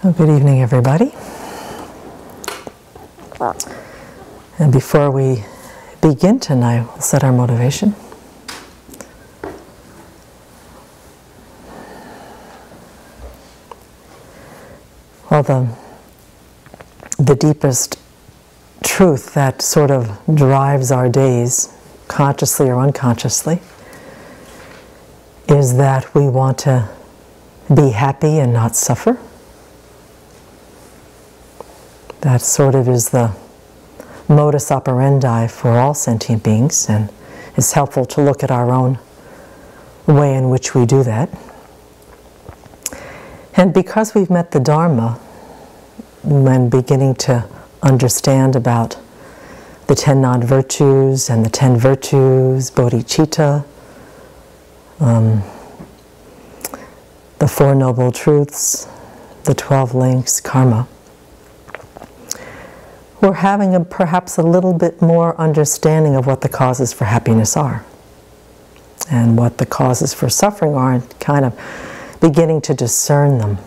So good evening, everybody. And before we begin tonight, we'll set our motivation. Well, the deepest truth that sort of drives our days, consciously or unconsciously, is that we want to be happy and not suffer. That sort of is the modus operandi for all sentient beings, and it's helpful to look at our own way in which we do that. And because we've met the Dharma, when beginning to understand about the 10 non-virtues and the 10 virtues, bodhicitta, the 4 noble truths, the 12 links, karma, we're having perhaps a little bit more understanding of what the causes for happiness are and what the causes for suffering are, and kind of beginning to discern them.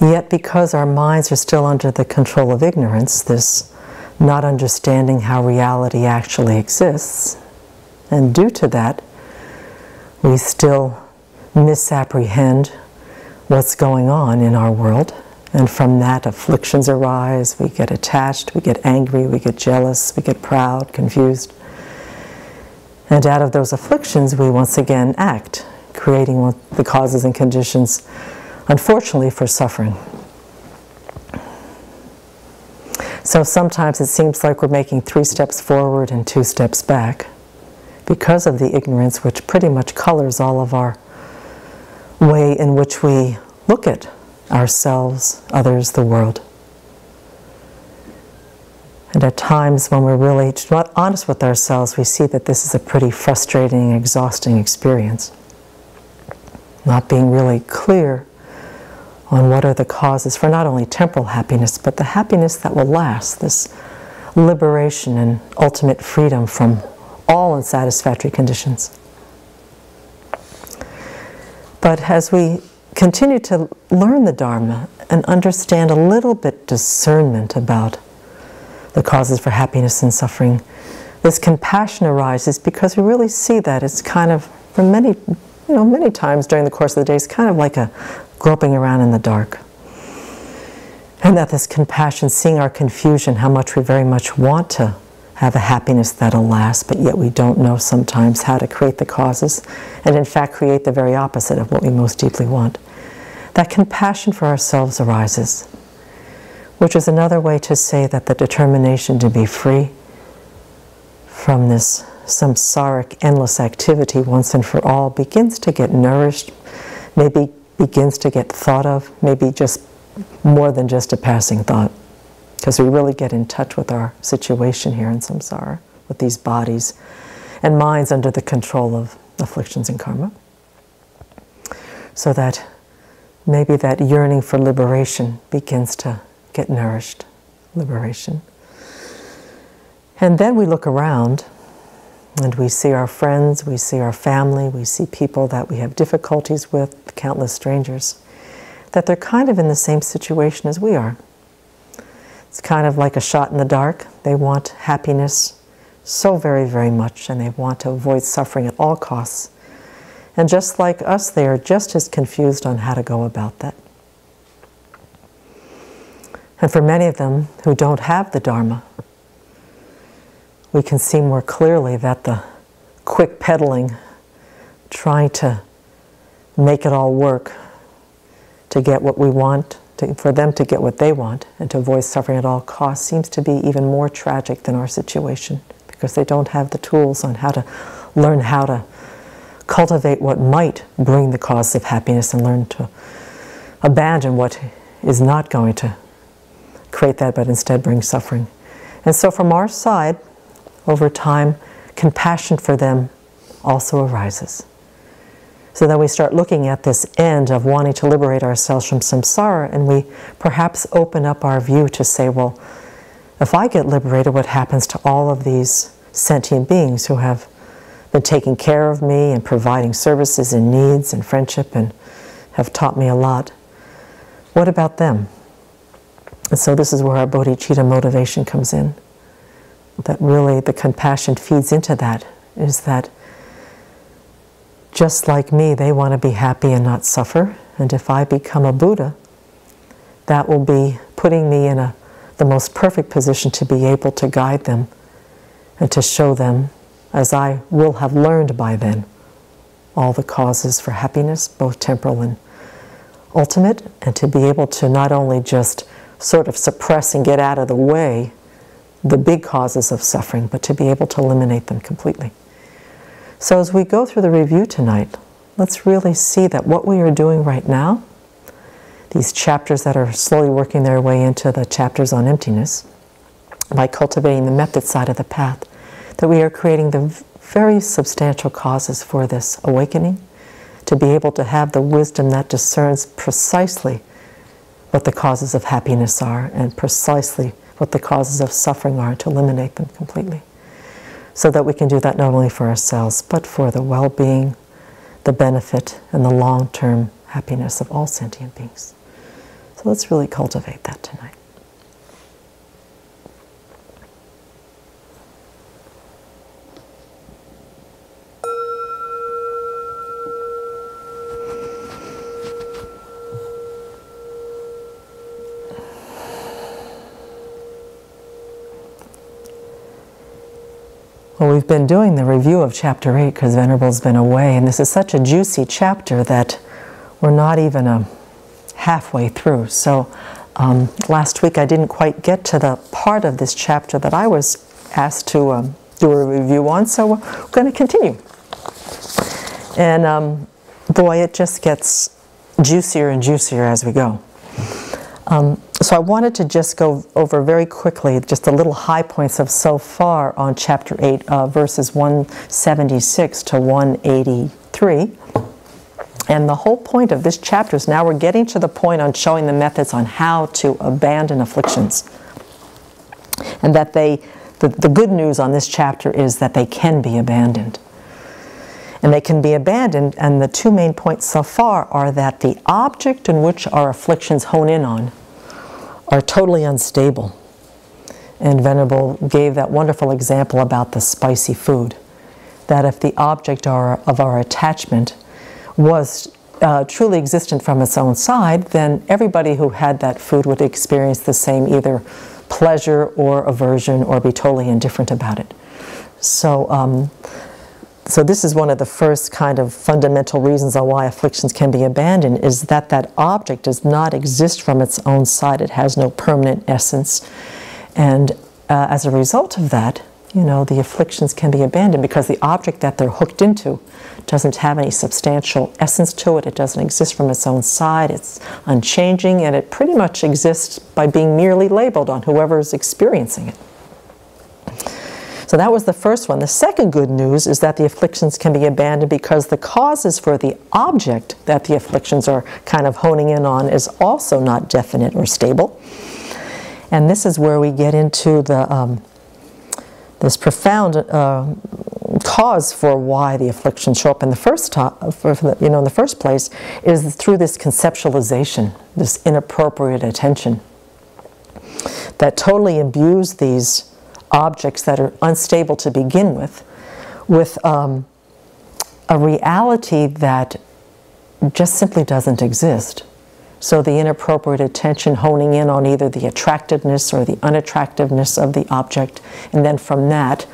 Yet because our minds are still under the control of ignorance, this not understanding how reality actually exists, and due to that, we still misapprehend what's going on in our world. And from that, afflictions arise, we get attached, we get angry, we get jealous, we get proud, confused. And out of those afflictions, we once again act, creating the causes and conditions, unfortunately, for suffering. So sometimes it seems like we're making 3 steps forward and 2 steps back because of the ignorance which pretty much colors all of our way in which we look at ourselves, others, the world. And at times when we're really not honest with ourselves, we see that this is a pretty frustrating, exhausting experience. Not being really clear on what are the causes for not only temporal happiness, but the happiness that will last, this liberation and ultimate freedom from all unsatisfactory conditions. But as we continue to learn the Dharma and understand a little bit discernment about the causes for happiness and suffering, this compassion arises because we really see that it's kind of, for many times during the course of the day, it's kind of like a groping around in the dark. And that this compassion, seeing our confusion, how much we very much want to have a happiness that'll last, but yet we don't know sometimes how to create the causes, and in fact create the very opposite of what we most deeply want. That compassion for ourselves arises, which is another way to say that the determination to be free from this samsaric endless activity once and for all begins to get nourished, maybe begins to get thought of, maybe just more than just a passing thought, because we really get in touch with our situation here in samsara, with these bodies and minds under the control of afflictions and karma. So that maybe that yearning for liberation begins to get nourished, liberation. And then we look around and we see our friends, we see our family, we see people that we have difficulties with, countless strangers, that they're kind of in the same situation as we are. It's kind of like a shot in the dark. They want happiness so very, very much, and they want to avoid suffering at all costs. And just like us, they are just as confused on how to go about that. And for many of them who don't have the Dharma, we can see more clearly that the quick pedaling, trying to make it all work to get what we want, for them to get what they want, and to avoid suffering at all costs, seems to be even more tragic than our situation, because they don't have the tools on how to learn how to cultivate what might bring the cause of happiness and learn to abandon what is not going to create that, but instead bring suffering. And so from our side, over time, compassion for them also arises. So then we start looking at this end of wanting to liberate ourselves from samsara, and we perhaps open up our view to say, well, if I get liberated, what happens to all of these sentient beings who have been taking care of me and providing services and needs and friendship and have taught me a lot? what about them? And so this is where our bodhicitta motivation comes in. That really the compassion feeds into that, is that just like me, they want to be happy and not suffer. And if I become a Buddha, that will be putting me in the most perfect position to be able to guide them and to show them, as I will have learned by then, all the causes for happiness, both temporal and ultimate, and to be able to not only just sort of suppress and get out of the way the big causes of suffering, but to be able to eliminate them completely. So as we go through the review tonight, let's really see that what we are doing right now, these chapters that are slowly working their way into the chapters on emptiness, by cultivating the method side of the path, that we are creating the very substantial causes for this awakening, to be able to have the wisdom that discerns precisely what the causes of happiness are and precisely what the causes of suffering are, to eliminate them completely. So that we can do that not only for ourselves, but for the well-being, the benefit, and the long-term happiness of all sentient beings. So let's really cultivate that tonight. Well, we've been doing the review of Chapter 8 because Venerable's been away, and this is such a juicy chapter that we're not even halfway through. So last week I didn't quite get to the part of this chapter that I was asked to do a review on, so we're going to continue. And boy, it just gets juicier and juicier as we go. So I wanted to just go over very quickly just the little high points of so far on Chapter 8, verses 176 to 183. And the whole point of this chapter is now we're getting to the point on showing the methods on how to abandon afflictions. And that the good news on this chapter is that they can be abandoned. And they can be abandoned, and the two main points so far are that the object in which our afflictions hone in on are totally unstable. And Venerable gave that wonderful example about the spicy food. That if the object of our attachment was truly existent from its own side, then everybody who had that food would experience the same either pleasure or aversion or be totally indifferent about it. So, so this is one of the first kind of fundamental reasons on why afflictions can be abandoned, is that that object does not exist from its own side. It has no permanent essence. And as a result of that, the afflictions can be abandoned because the object that they're hooked into doesn't have any substantial essence to it. It doesn't exist from its own side. It's unchanging, and it pretty much exists by being merely labeled on whoever is experiencing it. So that was the first one. The second good news is that the afflictions can be abandoned because the causes for the object that the afflictions are kind of honing in on is also not definite or stable. And this is where we get into the this profound cause for why the afflictions show up in the first in the first place is through this conceptualization, this inappropriate attention that totally imbues these objects that are unstable to begin with a reality that just simply doesn't exist. So the inappropriate attention honing in on either the attractiveness or the unattractiveness of the object, and then from that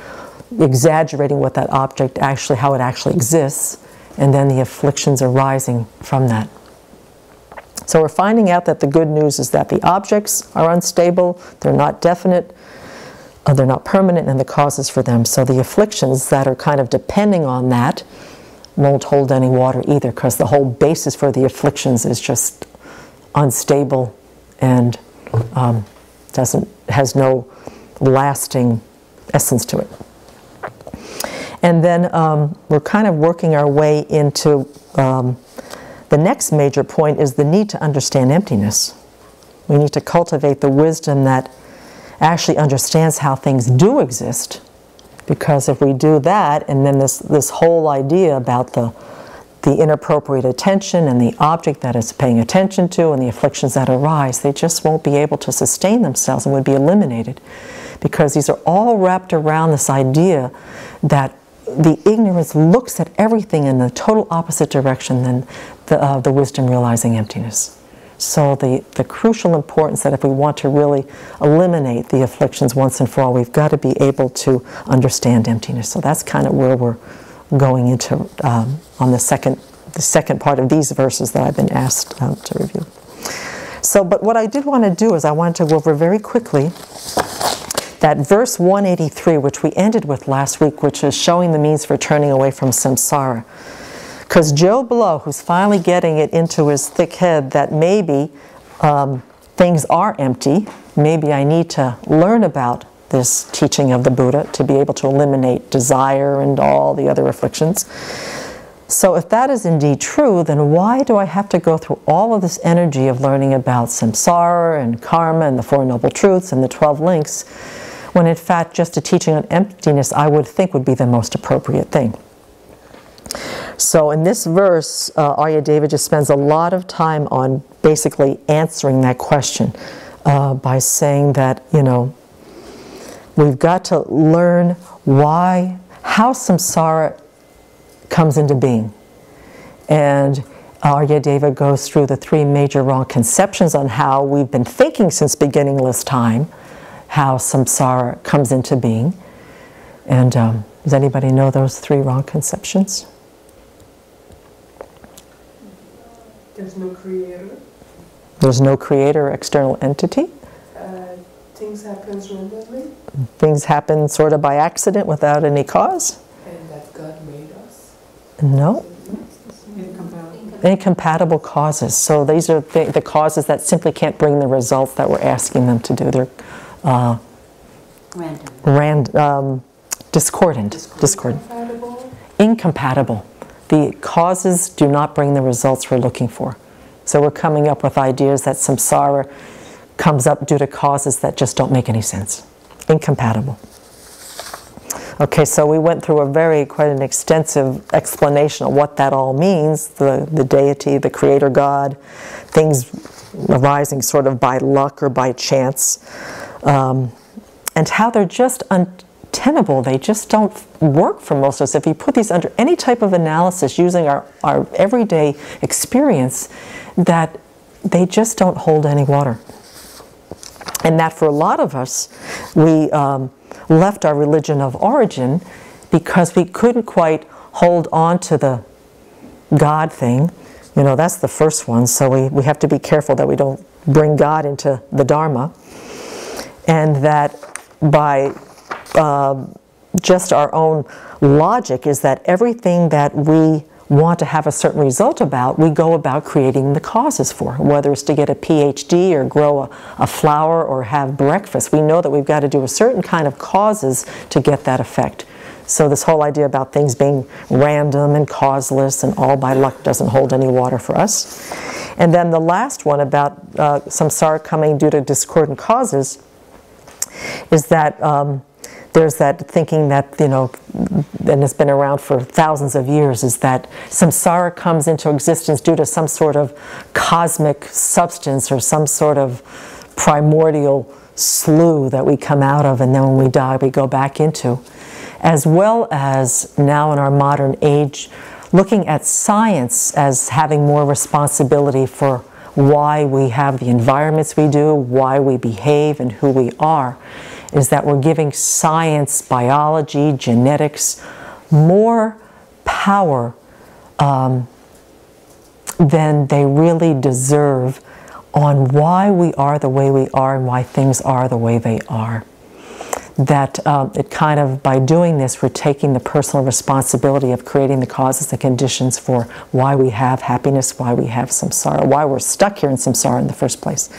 exaggerating what that object actually, how it actually exists, and then the afflictions arising from that. So we're finding out that the good news is that the objects are unstable, they're not definite, they're not permanent, and the causes for them. So the afflictions that are kind of depending on that won't hold any water either, because the whole basis for the afflictions is just unstable and has no lasting essence to it. And then we're kind of working our way into the next major point is the need to understand emptiness. We need to cultivate the wisdom that actually understands how things do exist, because if we do that, and then this whole idea about the inappropriate attention and the object that it's paying attention to and the afflictions that arise, they just won't be able to sustain themselves and would be eliminated. Because these are all wrapped around this idea that the ignorance looks at everything in the total opposite direction than the wisdom realizing emptiness. So the crucial importance that if we want to really eliminate the afflictions once and for all, we've got to be able to understand emptiness. So that's kind of where we're going into on the second part of these verses that I've been asked to review. So, but what I did want to do is I wanted to go over very quickly that verse 183, which we ended with last week, which is showing the means for turning away from samsara. Because Joe Blow, who's finally getting it into his thick head that maybe things are empty, maybe I need to learn about this teaching of the Buddha to be able to eliminate desire and all the other afflictions. So if that is indeed true, then why do I have to go through all of this energy of learning about samsara and karma and the Four Noble Truths and the 12 links, when in fact just a teaching on emptiness I would think would be the most appropriate thing? So in this verse, Aryadeva just spends a lot of time on basically answering that question by saying that, you know, we've got to learn how samsara comes into being. And Aryadeva goes through the three major wrong conceptions on how we've been thinking since beginningless time, how samsara comes into being. And does anybody know those three wrong conceptions? There's no creator. There's no creator or external entity. Things happen randomly. Things happen sort of by accident without any cause. And that God made us. No. Incompatible. Incompatible causes. So these are the causes that simply can't bring the results that we're asking them to do. They're discordant. Incompatible. Incompatible. The causes do not bring the results we're looking for. So we're coming up with ideas that samsara comes up due to causes that just don't make any sense. Incompatible. Okay, so we went through quite an extensive explanation of what that all means, the deity, the creator God, things arising sort of by luck or by chance, and how they're just untenable. They just don't work for most of us. If you put these under any type of analysis using our everyday experience, that they just don't hold any water. And that for a lot of us, we left our religion of origin because we couldn't quite hold on to the God thing. You know, that's the first one, so we have to be careful that we don't bring God into the Dharma. And that by just our own logic is that everything that we want to have a certain result about, we go about creating the causes for. Whether it's to get a PhD or grow a flower or have breakfast, we know that we've got to do a certain kind of causes to get that effect. So this whole idea about things being random and causeless and all by luck doesn't hold any water for us. And then the last one about samsara coming due to discordant causes is that there's that thinking that, you know, and it's been around for thousands of years, is that samsara comes into existence due to some sort of cosmic substance or some sort of primordial slough that we come out of, and then when we die we go back into. As well as now in our modern age, looking at science as having more responsibility for why we have the environments we do, why we behave, and who we are, is that we're giving science, biology, genetics more power than they really deserve on why we are the way we are and why things are the way they are. That it kind of, by doing this, we're taking the personal responsibility of creating the causes and conditions for why we have happiness, why we have samsara, why we're stuck here in samsara in the first place.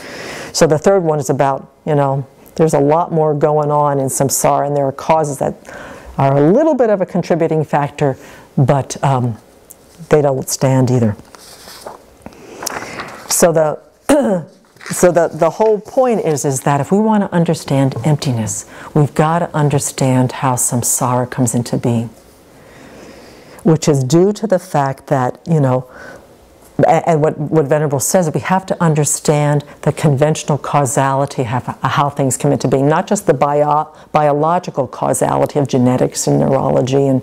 So the third one is about, you know, there's a lot more going on in samsara, and there are causes that are a little bit of a contributing factor, but they don't stand either. So the whole point is that if we want to understand emptiness, we've got to understand how samsara comes into being. which is due to the fact that, and what Venerable says, we have to understand the conventional causality of how things come into being, not just the biological causality of genetics and neurology and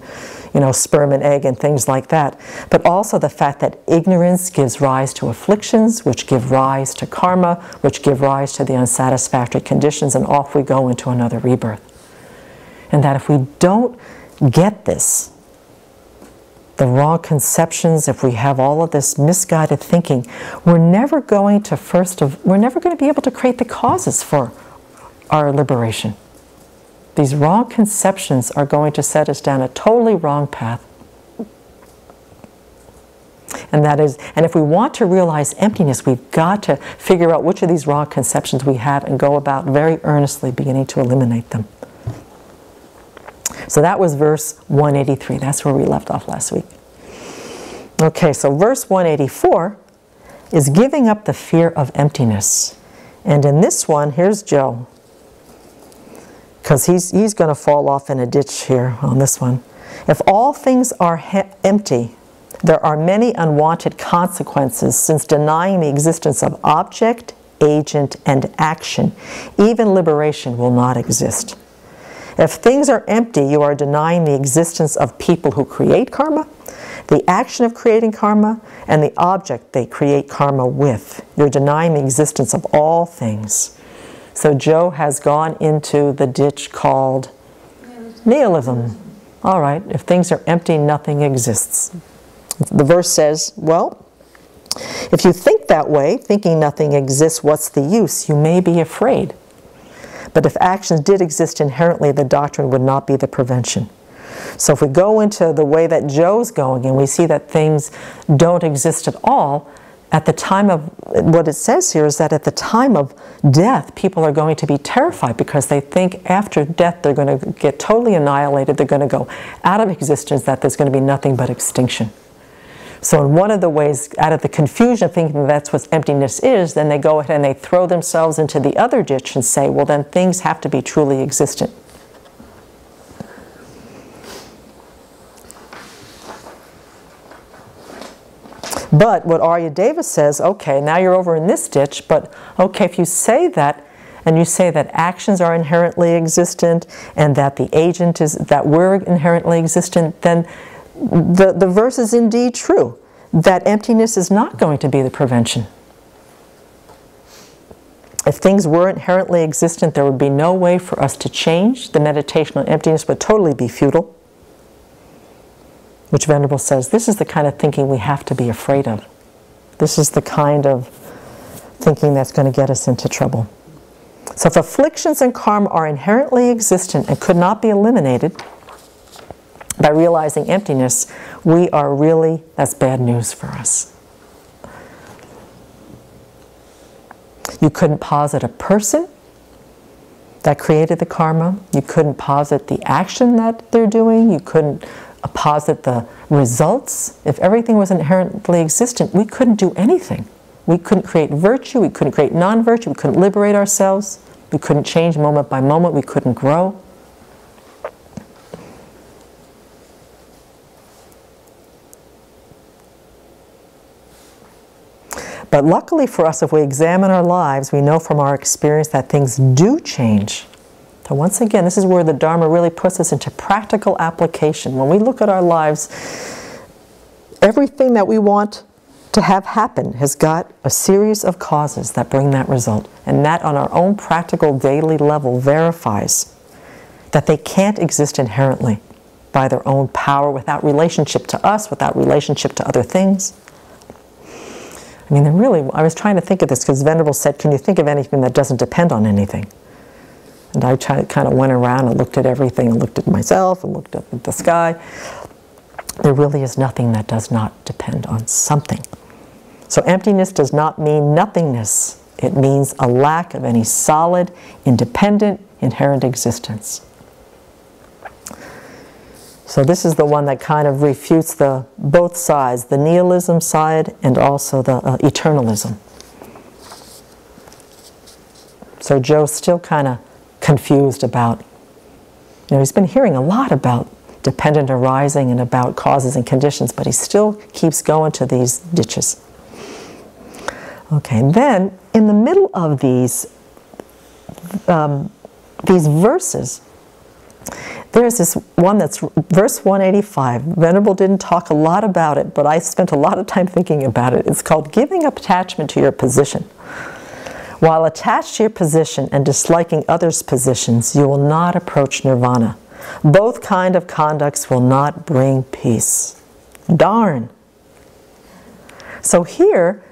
sperm and egg and things like that, but also the fact that ignorance gives rise to afflictions, which give rise to karma, which give rise to the unsatisfactory conditions, and off we go into another rebirth. And that if we don't get this, the wrong conceptions, if we have all of this misguided thinking, we're never going to be able to create the causes for our liberation. These wrong conceptions are going to set us down a totally wrong path. And if we want to realize emptiness, we've got to figure out which of these wrong conceptions we have and go about very earnestly beginning to eliminate them. So that was verse 183. That's where we left off last week. Okay, so verse 184 is giving up the fear of emptiness. And in this one, here's Joe, because he's going to fall off in a ditch here on this one. If all things are empty, there are many unwanted consequences, since denying the existence of object, agent, and action, even liberation will not exist. If things are empty, you are denying the existence of people who create karma, the action of creating karma, and the object they create karma with. You're denying the existence of all things. So Joe has gone into the ditch called nihilism. All right, if things are empty, nothing exists. The verse says, well, if you think that way, thinking nothing exists, what's the use? You may be afraid. But if actions did exist inherently, the doctrine would not be the prevention. So if we go into the way that Joe's going and we see that things don't exist at all, at the time of, what it says here is that at the time of death, people are going to be terrified because they think after death they're going to get totally annihilated, they're going to go out of existence, that there's going to be nothing but extinction. So in one of the ways, out of the confusion of thinking that's what emptiness is, then they go ahead and they throw themselves into the other ditch and say, well, then things have to be truly existent. But what Aryadeva says, okay, now you're over in this ditch, but okay, if you say that, and you say that actions are inherently existent, and that the agent is, that we're inherently existent, then the verse is indeed true, that emptiness is not going to be the prevention. If things were inherently existent, there would be no way for us to change. The meditation on emptiness would totally be futile. Which Venerable says, this is the kind of thinking we have to be afraid of. This is the kind of thinking that's going to get us into trouble. So if afflictions and karma are inherently existent and could not be eliminated by realizing emptiness, we are really, that's bad news for us. You couldn't posit a person that created the karma. You couldn't posit the action that they're doing. You couldn't posit the results. If everything was inherently existent, we couldn't do anything. We couldn't create virtue. We couldn't create non-virtue. We couldn't liberate ourselves. We couldn't change moment by moment. We couldn't grow. But luckily for us, if we examine our lives, we know from our experience that things do change. So once again, this is where the Dharma really puts us into practical application. When we look at our lives, everything that we want to have happen has got a series of causes that bring that result. And that on our own practical daily level verifies that they can't exist inherently by their own power without relationship to us, without relationship to other things. I mean, really, I was trying to think of this because Venerable said, can you think of anything that doesn't depend on anything? And I kind of went around and looked at everything, and looked at myself, and looked up at the sky. There really is nothing that does not depend on something. So emptiness does not mean nothingness. It means a lack of any solid, independent, inherent existence. So this is the one that kind of refutes both sides, the nihilism side and also the eternalism. So Joe's still kind of confused about, he's been hearing a lot about dependent arising and about causes and conditions, but he still keeps going to these ditches. Okay, and then in the middle of these verses, there's this one that's verse 185. Venerable didn't talk a lot about it, but I spent a lot of time thinking about it. It's called giving up attachment to your position. While attached to your position and disliking others' positions, you will not approach nirvana. Both kind of conducts will not bring peace. Darn. So here,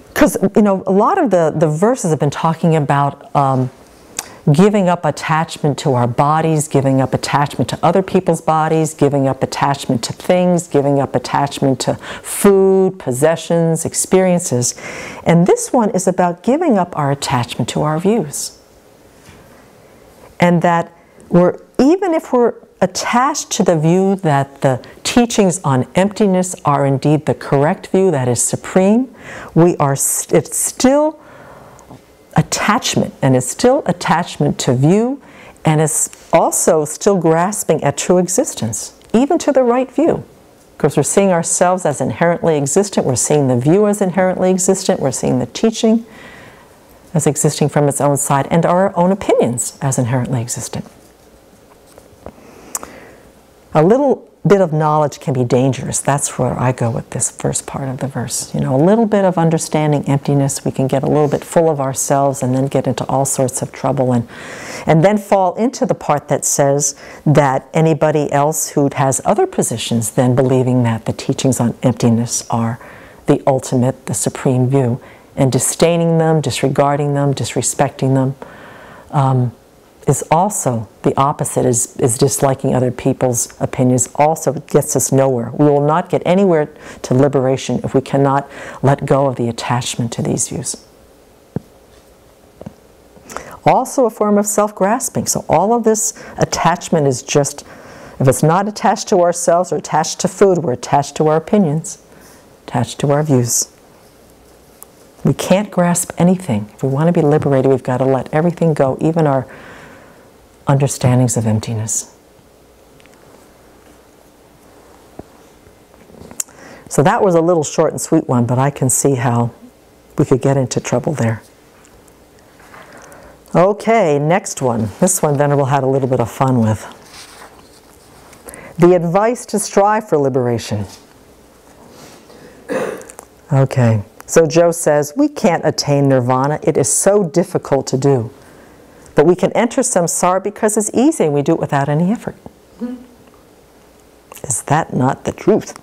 because a lot of the verses have been talking about giving up attachment to our bodies, giving up attachment to other people's bodies, giving up attachment to things, giving up attachment to food, possessions, experiences. And this one is about giving up our attachment to our views. And that even if we're attached to the view that the teachings on emptiness are indeed the correct view, that is supreme, it's still attachment, and it's still attachment to view, and it's also still grasping at true existence, even to the right view. Because we're seeing ourselves as inherently existent, we're seeing the view as inherently existent, we're seeing the teaching as existing from its own side, and our own opinions as inherently existent. A little bit of knowledge can be dangerous. That's where I go with this first part of the verse. A little bit of understanding emptiness, we can get a little bit full of ourselves and then get into all sorts of trouble and then fall into the part that says that anybody else who has other positions than believing that the teachings on emptiness are the ultimate, the supreme view, and disdaining them, disregarding them, disrespecting them, is also the opposite, is disliking other people's opinions, also gets us nowhere. We will not get anywhere to liberation if we cannot let go of the attachment to these views. Also a form of self-grasping. So all of this attachment is just, if it's not attached to ourselves or attached to food, we're attached to our opinions, attached to our views. We can't grasp anything. If we want to be liberated, we've got to let everything go, even our understandings of emptiness. So that was a little short and sweet one, but I can see how we could get into trouble there. Okay, next one. This one Venerable had a little bit of fun with. The advice to strive for liberation. Okay, so Joe says, we can't attain nirvana. It is so difficult to do. But we can enter samsara because it's easy and we do it without any effort. Is that not the truth?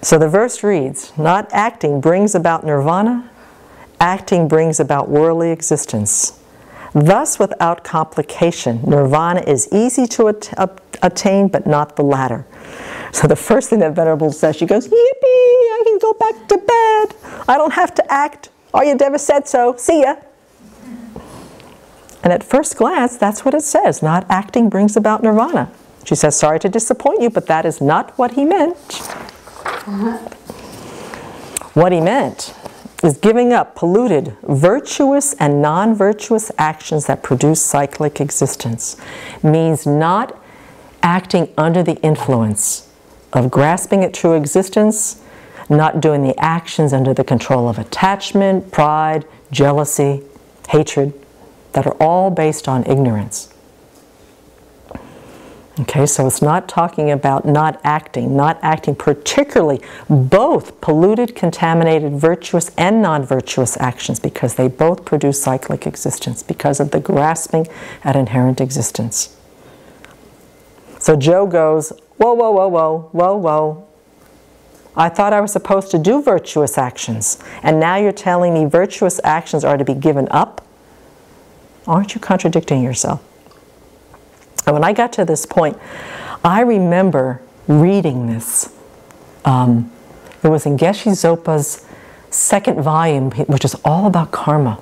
So the verse reads, not acting brings about nirvana, acting brings about worldly existence. Thus, without complication, nirvana is easy to attain, but not the latter. So the first thing that Venerable says, she goes, yippee, I can go back to bed. I don't have to act. Aryadeva said so. See ya. And at first glance, that's what it says. Not acting brings about nirvana. She says, sorry to disappoint you, but that is not what he meant. What he meant is giving up polluted, virtuous and non-virtuous actions that produce cyclic existence. Means not acting under the influence of grasping at true existence, not doing the actions under the control of attachment, pride, jealousy, hatred, that are all based on ignorance. Okay, so it's not talking about not acting particularly both polluted, contaminated, virtuous and non-virtuous actions, because they both produce cyclic existence because of the grasping at inherent existence. So Joe goes, whoa, whoa, whoa, whoa, whoa, whoa. I thought I was supposed to do virtuous actions, and now you're telling me virtuous actions are to be given up? Aren't you contradicting yourself? And when I got to this point, I remember reading this. It was in Geshe Zopa's second volume, which is all about karma.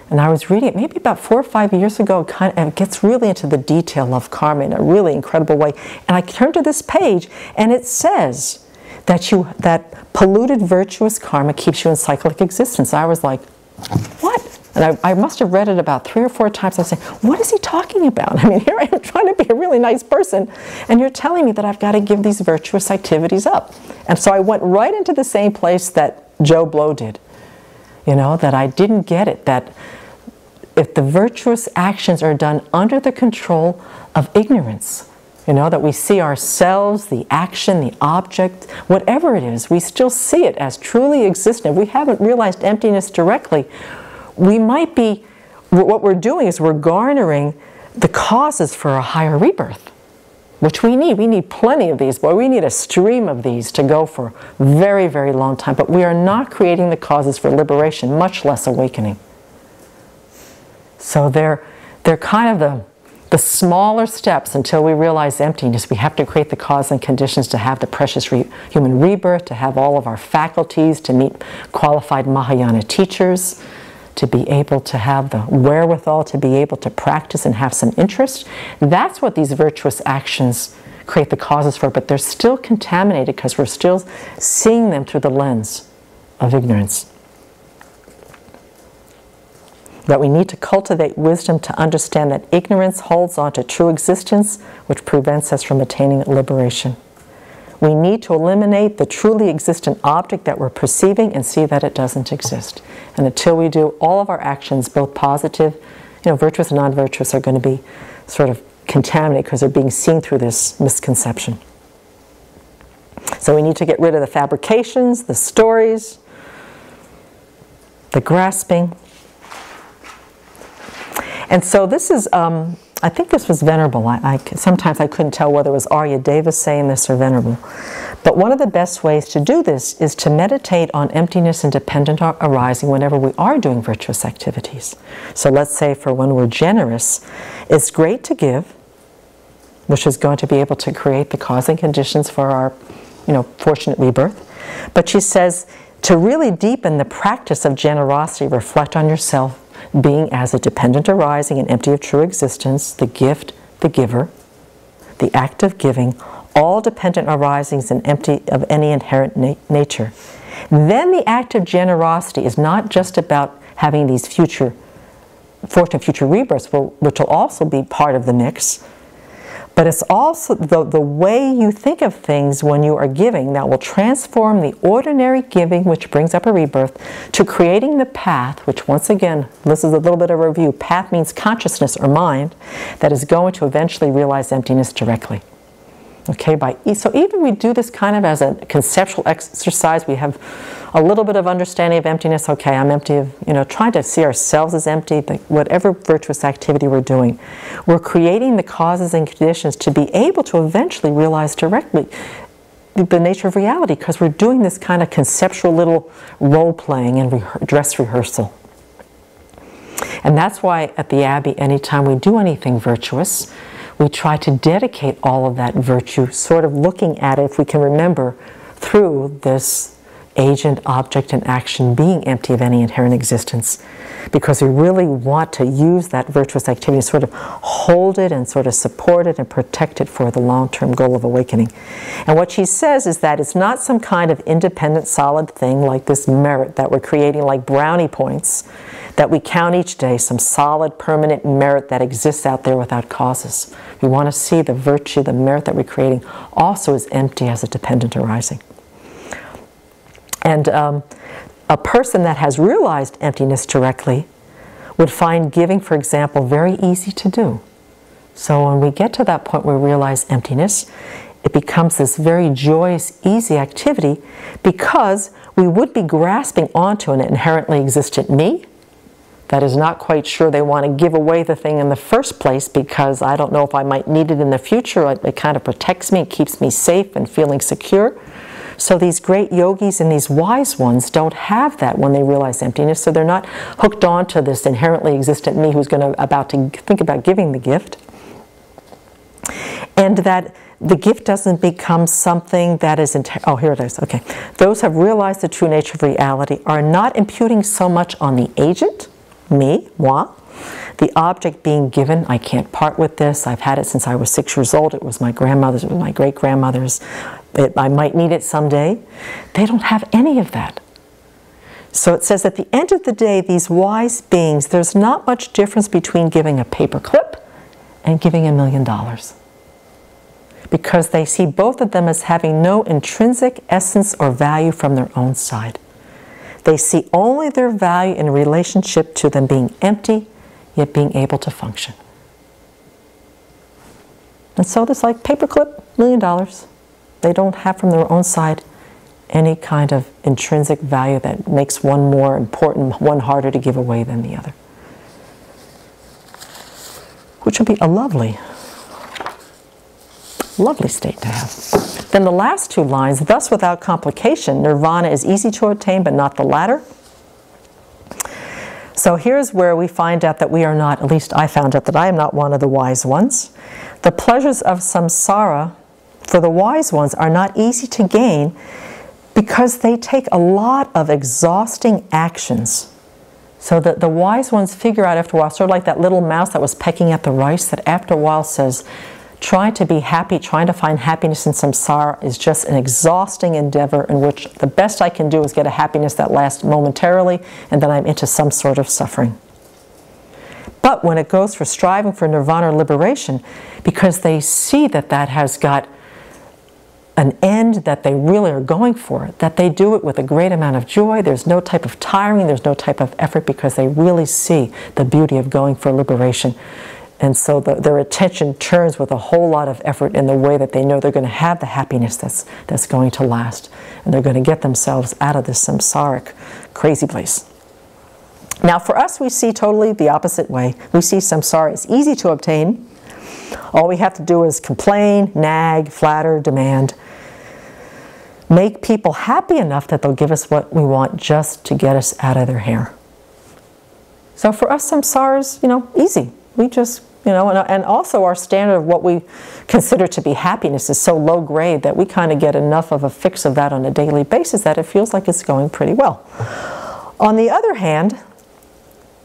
And I was reading it maybe about 4 or 5 years ago, and it gets really into the detail of karma in a really incredible way. And I turned to this page, and it says that polluted virtuous karma keeps you in cyclic existence. I was like, what? And I must have read it about 3 or 4 times. I was saying, what is he talking about? I mean, here I am trying to be a really nice person, and you're telling me that I've got to give these virtuous activities up. And so I went right into the same place that Joe Blow did. You know, that I didn't get it, that if the virtuous actions are done under the control of ignorance, you know, that we see ourselves, the action, the object, whatever it is, we still see it as truly existent. If we haven't realized emptiness directly, we might be, what we're doing is we're garnering the causes for a higher rebirth, which we need. We need plenty of these, boy. We need a stream of these to go for a very, very long time. But we are not creating the causes for liberation, much less awakening. So they're kind of the smaller steps until we realize emptiness. We have to create the cause and conditions to have the precious human rebirth, to have all of our faculties, to meet qualified Mahayana teachers, to be able to have the wherewithal to be able to practice and have some interest. That's what these virtuous actions create the causes for, but they're still contaminated because we're still seeing them through the lens of ignorance. That we need to cultivate wisdom to understand that ignorance holds on to true existence, which prevents us from attaining liberation. We need to eliminate the truly existent object that we're perceiving and see that it doesn't exist. And until we do, all of our actions, both positive, you know, virtuous and non-virtuous, are going to be sort of contaminated because they're being seen through this misconception. So we need to get rid of the fabrications, the stories, the grasping. And so this is, I think this was Venerable. Sometimes I couldn't tell whether it was Aryadeva saying this or Venerable. But one of the best ways to do this is to meditate on emptiness and dependent arising whenever we are doing virtuous activities. So let's say for when we're generous, it's great to give, which is going to be able to create the cause and conditions for our, you know, fortunate rebirth. But she says, to really deepen the practice of generosity, reflect on yourself being as a dependent arising and empty of true existence, the gift, the giver, the act of giving, all dependent arisings and empty of any inherent nature. Then the act of generosity is not just about having these fortunate future rebirths, which will also be part of the mix, but it's also the way you think of things when you are giving that will transform the ordinary giving, which brings up a rebirth, to creating the path, which once again, this is a little bit of a review, path means consciousness or mind, that is going to eventually realize emptiness directly. Okay, so even we do this kind of as a conceptual exercise, we have a little bit of understanding of emptiness. Okay, I'm empty of, you know, trying to see ourselves as empty, whatever virtuous activity we're doing. We're creating the causes and conditions to be able to eventually realize directly the nature of reality, because we're doing this kind of conceptual little role-playing and dress rehearsal. And that's why at the Abbey, anytime we do anything virtuous, we try to dedicate all of that virtue, sort of looking at it, if we can remember, through this agent, object, and action being empty of any inherent existence. Because we really want to use that virtuous activity, sort of hold it and sort of support it and protect it for the long-term goal of awakening. And what she says is that it's not some kind of independent, solid thing like this merit that we're creating like brownie points, that we count each day, some solid, permanent merit that exists out there without causes. We want to see the virtue, the merit that we're creating also is empty as a dependent arising. And a person that has realized emptiness directly would find giving, for example, very easy to do. So when we get to that point where we realize emptiness, it becomes this very joyous, easy activity, because we would be grasping onto an inherently existent me that is not quite sure they want to give away the thing in the first place, because I don't know if I might need it in the future. It kind of protects me, it keeps me safe and feeling secure. So these great yogis and these wise ones don't have that when they realize emptiness, so they're not hooked on to this inherently existent me who's about to think about giving the gift. And that the gift doesn't become something that is, oh, here it is, okay. Those who have realized the true nature of reality are not imputing so much on the agent, me, moi, the object being given. I can't part with this. I've had it since I was 6 years old. It was my grandmother's, it was my great-grandmother's. I might need it someday. They don't have any of that. So it says, at the end of the day, these wise beings, there's not much difference between giving a paper clip and giving $1 million. Because they see both of them as having no intrinsic essence or value from their own side. They see only their value in relationship to them being empty, yet being able to function. And so there's like paperclip, $1 million. They don't have from their own side any kind of intrinsic value that makes one more important, one harder to give away than the other. Which would be a lovely, lovely state to have. Then the last two lines, thus without complication, nirvana is easy to attain, but not the latter. So here's where we find out that we are not, at least I found out that I am not one of the wise ones. The pleasures of samsara for the wise ones are not easy to gain because they take a lot of exhausting actions. So that the wise ones figure out after a while, sort of like that little mouse that was pecking at the rice, that after a while says, trying to be happy, trying to find happiness in samsara is just an exhausting endeavor in which the best I can do is get a happiness that lasts momentarily, and then I'm into some sort of suffering. But when it goes for striving for nirvana or liberation, because they see that that has got an end that they really are going for, that they do it with a great amount of joy. There's no type of tiring, there's no type of effort, because they really see the beauty of going for liberation. And so their attention turns with a whole lot of effort in the way that they know they're going to have the happiness that's going to last. And they're going to get themselves out of this samsaric crazy place. Now for us, we see totally the opposite way. We see samsara is easy to obtain. All we have to do is complain, nag, flatter, demand. Make people happy enough that they'll give us what we want just to get us out of their hair. So for us, samsara is, easy. We just, and also our standard of what we consider to be happiness is so low grade that we kind of get enough of a fix of that on a daily basis that it feels like it's going pretty well. On the other hand,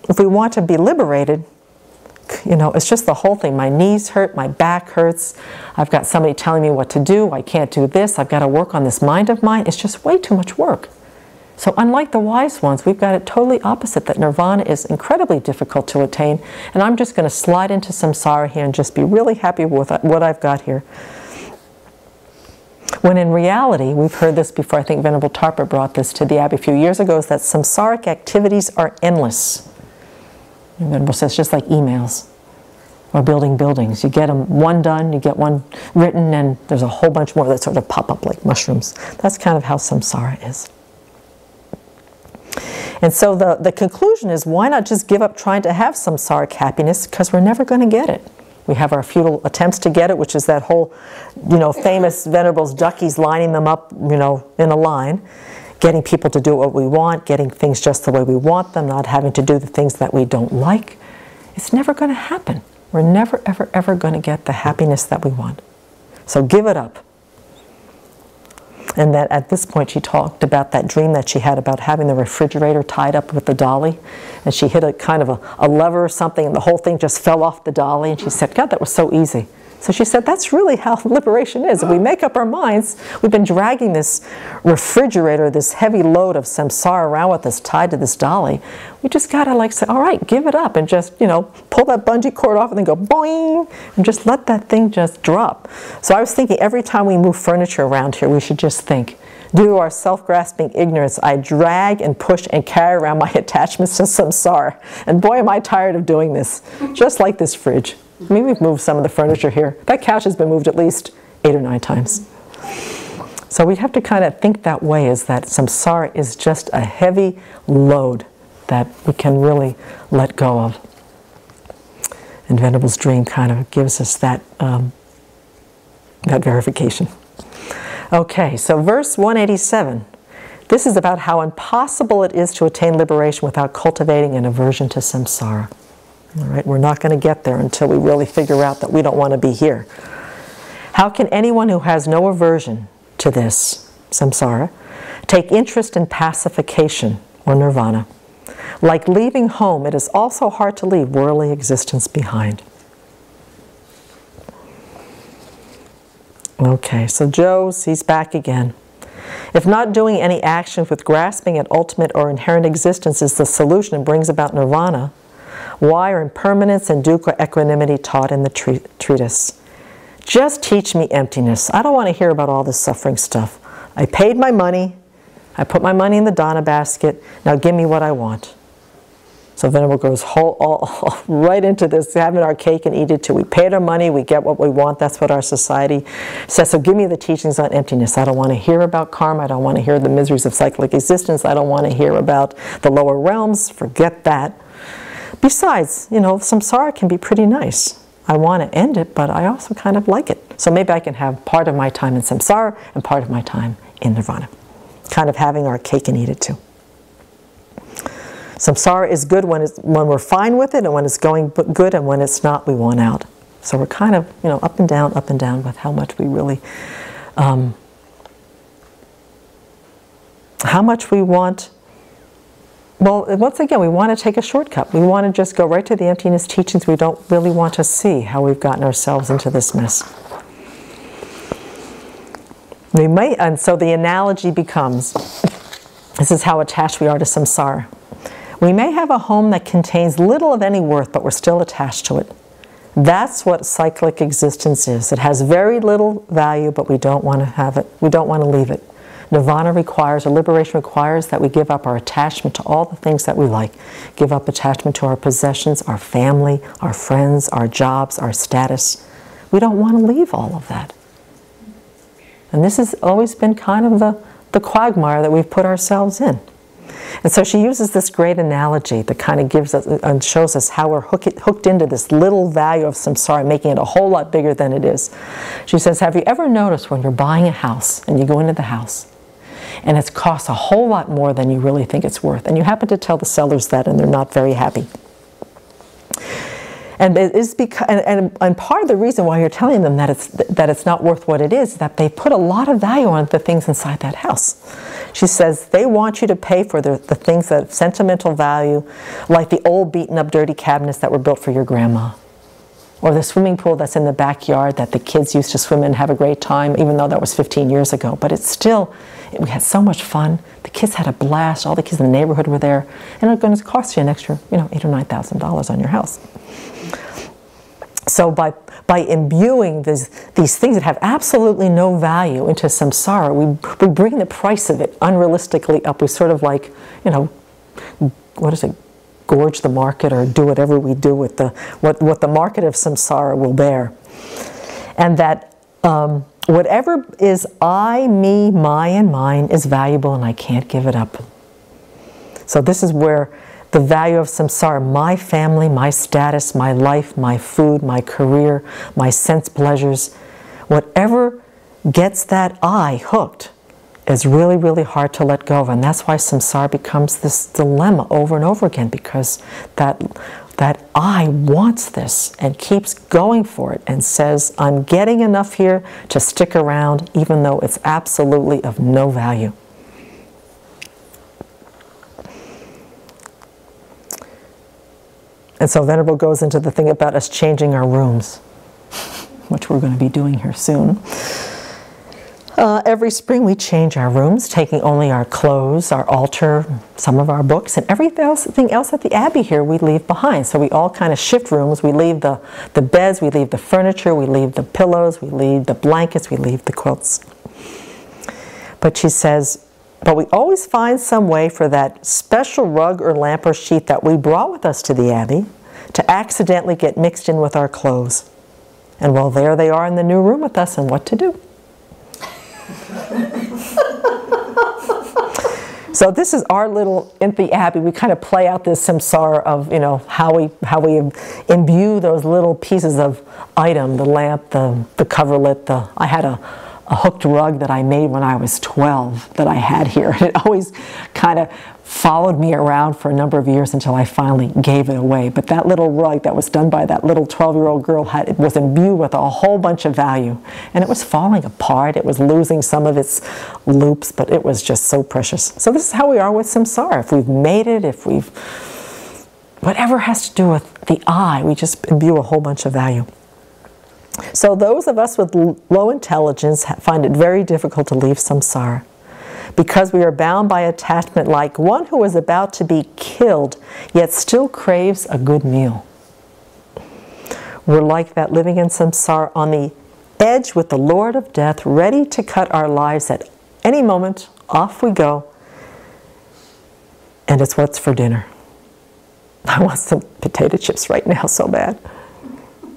if we want to be liberated, it's just the whole thing. My knees hurt, my back hurts, I've got somebody telling me what to do, I can't do this, I've got to work on this mind of mine. It's just way too much work. So unlike the wise ones, we've got it totally opposite, that nirvana is incredibly difficult to attain, and I'm just going to slide into samsara here and just be really happy with what I've got here. When in reality, we've heard this before, I think Venerable Tarpa brought this to the Abbey a few years ago, is that samsaric activities are endless. Venerable says, just like emails or building buildings. You get them one done, you get one written, and there's a whole bunch more that sort of pop up like mushrooms. That's kind of how samsara is. And so the conclusion is, why not just give up trying to have samsaric happiness, because we're never going to get it. We have our futile attempts to get it, which is that whole, famous Venerable's duckies lining them up, in a line, getting people to do what we want, getting things just the way we want them, not having to do the things that we don't like. It's never going to happen. We're never, ever, ever going to get the happiness that we want. So give it up. And that at this point she talked about that dream that she had about having the refrigerator tied up with the dolly, and she hit a kind of a lever or something, and the whole thing just fell off the dolly, and she said, God, that was so easy. So she said, that's really how liberation is. If we make up our minds, we've been dragging this refrigerator, this heavy load of samsara around with us tied to this dolly. We just got to say, all right, give it up, and just, pull that bungee cord off and then go boing, and just let that thing just drop. So I was thinking every time we move furniture around here, we should just think, due to our self-grasping ignorance, I drag and push and carry around my attachments to samsara. And boy, am I tired of doing this, just like this fridge. I mean, we've moved some of the furniture here. That couch has been moved at least 8 or 9 times. So we have to kind of think that way, is that samsara is just a heavy load that we can really let go of. And Venerable's dream kind of gives us that, that verification. Okay, so verse 187. This is about how impossible it is to attain liberation without cultivating an aversion to samsara. All right, we're not going to get there until we really figure out that we don't want to be here. How can anyone who has no aversion to this, samsara, take interest in pacification or nirvana? Like leaving home, it is also hard to leave worldly existence behind. Okay, so Joe, he's back again. If not doing any action with grasping at ultimate or inherent existence is the solution and brings about nirvana, why are impermanence and dukkha equanimity taught in the treatise? Just teach me emptiness. I don't want to hear about all this suffering stuff. I paid my money. I put my money in the dana basket. Now give me what I want. So Venerable goes right into this, having our cake and eat it too. We paid our money, we get what we want. That's what our society says. So give me the teachings on emptiness. I don't want to hear about karma. I don't want to hear the miseries of cyclic existence. I don't want to hear about the lower realms. Forget that. Besides, you know, samsara can be pretty nice. I want to end it, but I also kind of like it. So maybe I can have part of my time in samsara and part of my time in nirvana. Kind of having our cake and eat it too. Samsara is good when we're fine with it, and when it's going good, and when it's not, we want out. So we're kind of, you know, up and down with how much we really, how much we want. Well, once again, we want to take a shortcut. We want to just go right to the emptiness teachings. We don't really want to see how we've gotten ourselves into this mess. We may, and so the analogy becomes, this is how attached we are to samsara. We may have a home that contains little of any worth, but we're still attached to it. That's what cyclic existence is. It has very little value, but we don't want to have it. We don't want to leave it. Nirvana requires, or liberation requires, that we give up our attachment to all the things that we like. Give up attachment to our possessions, our family, our friends, our jobs, our status. We don't want to leave all of that. And this has always been kind of the quagmire that we've put ourselves in. And so she uses this great analogy that kind of gives us and shows us how we're hooked into this little value of samsara, making it a whole lot bigger than it is. She says, have you ever noticed when you're buying a house and you go into the house and it costs a whole lot more than you really think it's worth, and you happen to tell the sellers that and they're not very happy? And it is because, and part of the reason why you're telling them that it's not worth what it is that they put a lot of value on the things inside that house. She says they want you to pay for the things that have sentimental value, like the old beaten up dirty cabinets that were built for your grandma, or the swimming pool that's in the backyard that the kids used to swim in and have a great time, even though that was 15 years ago. But it's still, we had so much fun. The kids had a blast. All the kids in the neighborhood were there, and it's going to cost you an extra, you know, $8,000 or $9,000 on your house. So by imbuing these things that have absolutely no value into samsara, we bring the price of it unrealistically up. We sort of like, you know, what is it, gorge the market, or do whatever we do with what the market of samsara will bear. And that whatever is I, me, my, and mine is valuable, and I can't give it up. So this is where the value of samsara, my family, my status, my life, my food, my career, my sense pleasures, whatever gets that I hooked is really, really hard to let go of. And that's why samsara becomes this dilemma over and over again, because that I wants this and keeps going for it and says, I'm getting enough here to stick around even though it's absolutely of no value. And so Venerable goes into the thing about us changing our rooms, which we're going to be doing here soon. Every spring we change our rooms, taking only our clothes, our altar, some of our books, and everything else at the Abbey here we leave behind. So we all kind of shift rooms. We leave the beds, we leave the furniture, we leave the pillows, we leave the blankets, we leave the quilts. But she says, but we always find some way for that special rug or lamp or sheet that we brought with us to the Abbey to accidentally get mixed in with our clothes. And well, there they are in the new room with us, and what to do? So this is our little, in the Abbey, we kind of play out this samsara of, you know, how we imbue those little pieces of item, the lamp, the coverlet, I had a hooked rug that I made when I was 12 that I had here. It always kind of followed me around for a number of years until I finally gave it away. But that little rug that was done by that little 12-year-old girl it was imbued with a whole bunch of value. And it was falling apart. It was losing some of its loops, but it was just so precious. So this is how we are with samsara. If we've made it, if we've, whatever has to do with the I, we just imbue a whole bunch of value. So those of us with low intelligence find it very difficult to leave samsara. because we are bound by attachment like one who is about to be killed, yet still craves a good meal. We're like that living in samsara on the edge with the Lord of Death, ready to cut our lives at any moment. Off we go. And it's what's for dinner. I want some potato chips right now so bad.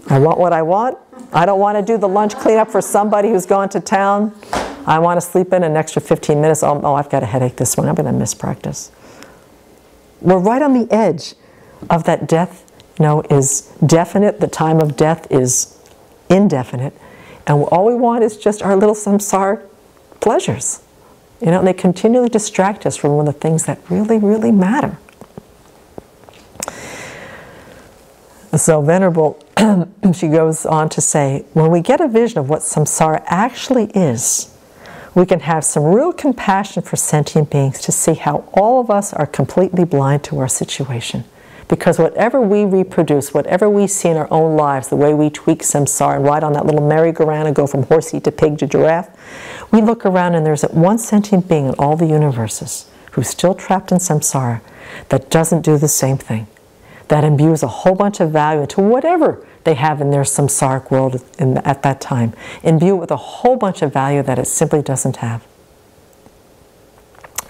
I want what I want. I don't want to do the lunch cleanup for somebody who's gone to town. I want to sleep in an extra 15 minutes. Oh, I've got a headache this morning. I'm going to miss practice. We're right on the edge of that death, is definite. The time of death is indefinite. And all we want is just our little samsara pleasures. And they continually distract us from one of the things that really, really matter. So Venerable, she goes on to say, when we get a vision of what samsara actually is, we can have some real compassion for sentient beings to see how all of us are completely blind to our situation. Because whatever we reproduce, whatever we see in our own lives, the way we tweak samsara and ride on that little merry-go-round and go from horsey to pig to giraffe, we look around and there's one sentient being in all the universes who's still trapped in samsara that doesn't do the same thing, that imbues a whole bunch of value into whatever they have in their samsaric world at that time, imbue it with a whole bunch of value that it simply doesn't have.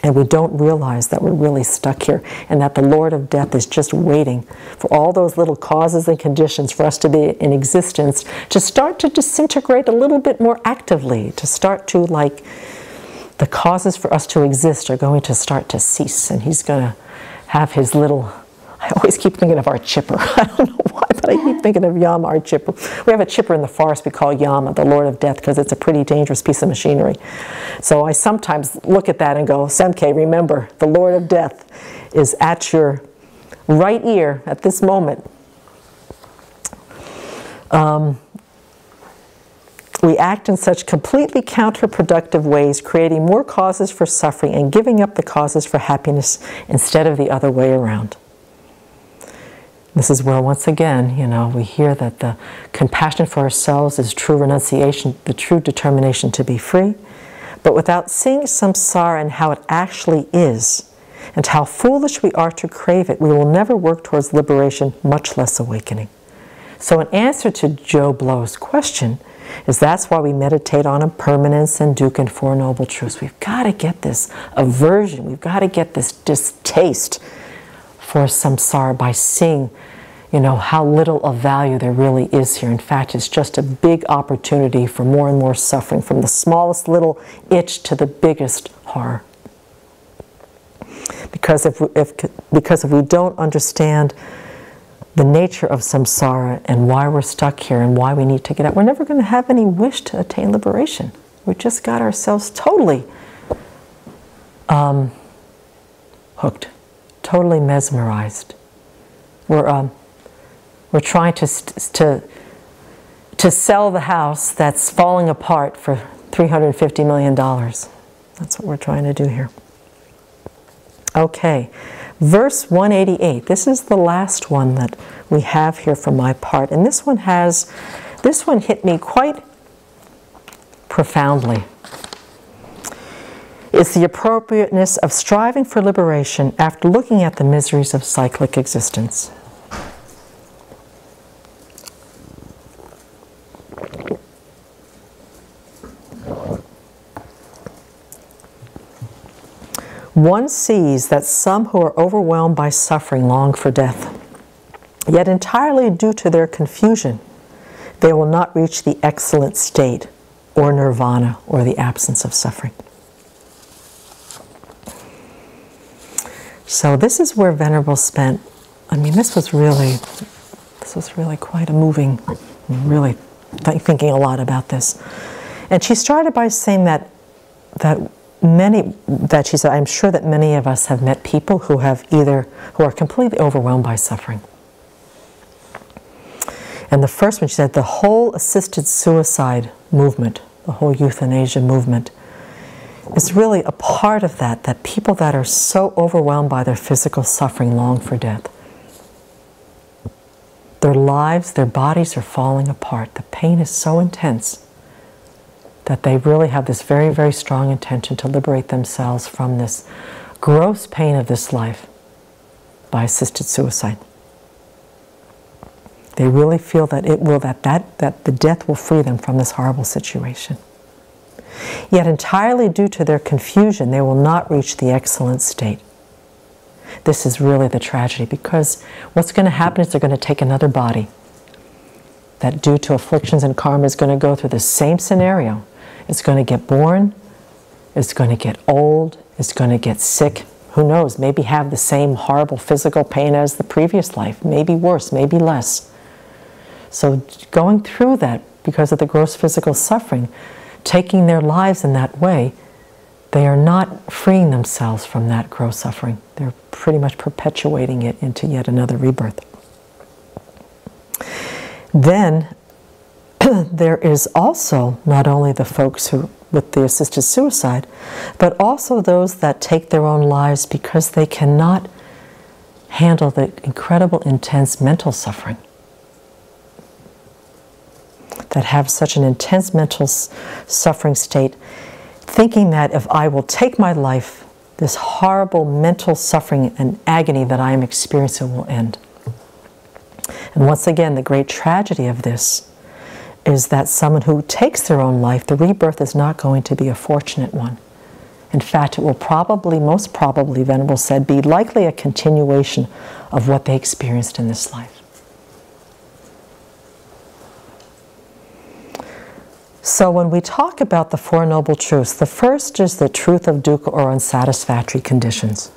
And we don't realize that we're really stuck here and that the Lord of Death is just waiting for all those little causes and conditions for us to be in existence to start to disintegrate a little bit more actively, to start to, the causes for us to exist are going to start to cease. And he's going to have his little, I always keep thinking of our chipper. I don't know why, but I keep thinking of Yama, our chipper. We have a chipper in the forest we call Yama, the Lord of Death, because it's a pretty dangerous piece of machinery. So I sometimes look at that and go, Semke, remember, the Lord of Death is at your right ear at this moment. We act in such completely counterproductive ways, creating more causes for suffering and giving up the causes for happiness instead of the other way around. This is where, once again, we hear that the compassion for ourselves is true renunciation, the true determination to be free. But without seeing samsara and how it actually is, and how foolish we are to crave it, we will never work towards liberation, much less awakening. So in answer to Joe Blow's question, that's why we meditate on impermanence and dukkha and Four Noble Truths. We've got to get this aversion, we've got to get this distaste for samsara by seeing, how little of value there really is here. In fact, it's just a big opportunity for more and more suffering, from the smallest little itch to the biggest horror. Because if we don't understand the nature of samsara and why we're stuck here and why we need to get out, we're never going to have any wish to attain liberation. We just got ourselves totally hooked. Totally mesmerized. We're trying to sell the house that's falling apart for $350 million. That's what we're trying to do here. Okay, verse 188. This is the last one that we have here for my part, and this one hit me quite profoundly. It's the appropriateness of striving for liberation after looking at the miseries of cyclic existence. One sees that some who are overwhelmed by suffering long for death, yet entirely due to their confusion, they will not reach the excellent state or nirvana or the absence of suffering. So this is where Venerable spent, this was really quite a moving, really thinking a lot about this. And she started by saying that she said, I'm sure that many of us have met people who are completely overwhelmed by suffering. And the first one, she said, the whole assisted suicide movement, the whole euthanasia movement, is really a part of that people that are so overwhelmed by their physical suffering long for death. Their lives, their bodies are falling apart. The pain is so intense that they really have this very, very strong intention to liberate themselves from this gross pain of this life by assisted suicide. They really feel that that the death will free them from this horrible situation. Yet entirely due to their confusion, they will not reach the excellent state. This is really the tragedy, because what's going to happen is they're going to take another body that, due to afflictions and karma, is going to go through the same scenario. It's going to get born, it's going to get old, it's going to get sick. Who knows, maybe have the same horrible physical pain as the previous life, maybe worse, maybe less. So going through that because of the gross physical suffering, taking their lives in that way, they are not freeing themselves from that gross suffering. They're pretty much perpetuating it into yet another rebirth. Then there is also not only the folks who with the assisted suicide, but also those that take their own lives because they cannot handle the incredible intense mental suffering, that have such an intense mental suffering state, thinking that if I will take my life, this horrible mental suffering and agony that I am experiencing will end. And once again, the great tragedy of this is that someone who takes their own life, the rebirth is not going to be a fortunate one. In fact, it will probably, most probably, Venerable said, be likely a continuation of what they experienced in this life. So when we talk about the Four Noble Truths, the first is the truth of dukkha, or unsatisfactory conditions.